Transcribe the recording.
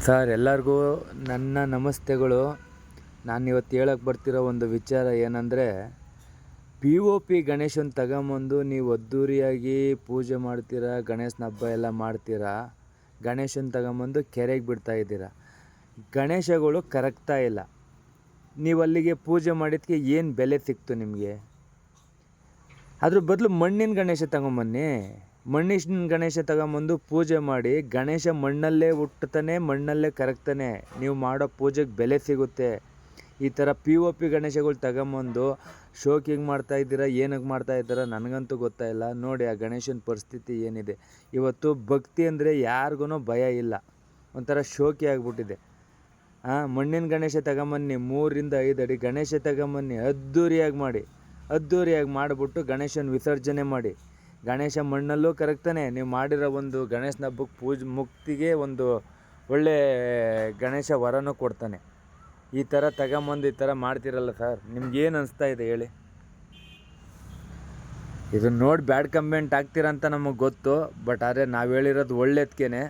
Sir ಎಲ್ಲರಿಗೂ ನನ್ನ ನಮಸ್ತೆಗಳು. ನಾನಿವತ್ತು ಹೇಳಕ್ಕೆ ಬರ್ತಿರೋ ಒಂದು ವಿಚಾರ ಏನಂದರೆ, ಪಿ ಒ ಪಿ ಗಣೇಶನ ತಗೊಂಬಂದು ನೀವು ಅದ್ದೂರಿಯಾಗಿ ಪೂಜೆ ಮಾಡ್ತೀರಾ, ಗಣೇಶನ ಹಬ್ಬ ಎಲ್ಲ ಮಾಡ್ತೀರಾ. ಗಣೇಶನ ತಗೊಂಬಂದು ಕೆರೆಗೆ ಬಿಡ್ತಾಯಿದ್ದೀರ. ಗಣೇಶಗಳು ಕರಗ್ತಾ ಇಲ್ಲ. ನೀವು ಅಲ್ಲಿಗೆ ಪೂಜೆ ಮಾಡಿದ್ದಕ್ಕೆ ಏನು ಬೆಲೆ ಸಿಕ್ತು ನಿಮಗೆ? ಅದ್ರ ಬದಲು ಮಣ್ಣಿನ ಗಣೇಶ ತಗೊಂಬನ್ನಿ. ಮಣ್ಣಿನ ಗಣೇಶ ತಗೊಂಬಂದು ಪೂಜೆ ಮಾಡಿ. ಗಣೇಶ ಮಣ್ಣಲ್ಲೇ ಹುಟ್ಟುತ್ತಾನೆ, ಮಣ್ಣಲ್ಲೇ ಕರಗ್ತಾನೆ. ನೀವು ಮಾಡೋ ಪೂಜೆಗೆ ಬೆಲೆ ಸಿಗುತ್ತೆ. ಈ ಥರ ಪಿ ಒ ಪಿ ಗಣೇಶಗಳು ತಗೊಂಬಂದು ಶೋಕಿಗೆ ಮಾಡ್ತಾಯಿದ್ದೀರ, ಏನಕ್ಕೆ ಮಾಡ್ತಾಯಿದ್ದೀರ ನನಗಂತೂ ಗೊತ್ತಾಯಿಲ್ಲ. ನೋಡಿ ಆ ಗಣೇಶನ ಪರಿಸ್ಥಿತಿ ಏನಿದೆ ಇವತ್ತು. ಭಕ್ತಿ ಅಂದರೆ ಯಾರಿಗೂ ಭಯ ಇಲ್ಲ, ಒಂಥರ ಶೋಕಿ ಆಗಿಬಿಟ್ಟಿದೆ. ಮಣ್ಣಿನ ಗಣೇಶ ತಗೊಂಬನ್ನಿ, 3-5 ಅಡಿ ಗಣೇಶ ತಗೊಂಬನ್ನಿ, ಅದ್ದೂರಿಯಾಗಿ ಮಾಡಿಬಿಟ್ಟು ಗಣೇಶನ ವಿಸರ್ಜನೆ ಮಾಡಿ. ಗಣೇಶ ಮಣ್ಣಲ್ಲೂ ಕರಗ್ತಾನೆ. ನೀವು ಮಾಡಿರೋ ಒಂದು ಗಣೇಶನ ಹಬ್ಬಕ್ಕೆ ಮುಕ್ತಿಗೆ ಒಂದು ಒಳ್ಳೆ ಗಣೇಶ ವರನೂ ಕೊಡ್ತಾನೆ. ಈ ಥರ ತಗೊಂಬಂದು ಈ ಥರ ಮಾಡ್ತಿರಲ್ಲ ಸರ್, ನಿಮ್ಗೇನು ಅನಿಸ್ತಾ ಇದೆ ಹೇಳಿ? ಇದನ್ನು ನೋಡಿ ಬ್ಯಾಡ್ ಕಮೆಂಟ್ ಆಗ್ತೀರಂತ ನಮಗೆ ಗೊತ್ತು, ಬಟ್ ಆದರೆ ನಾವು ಹೇಳಿರೋದು ಒಳ್ಳೇದಕ್ಕೇ.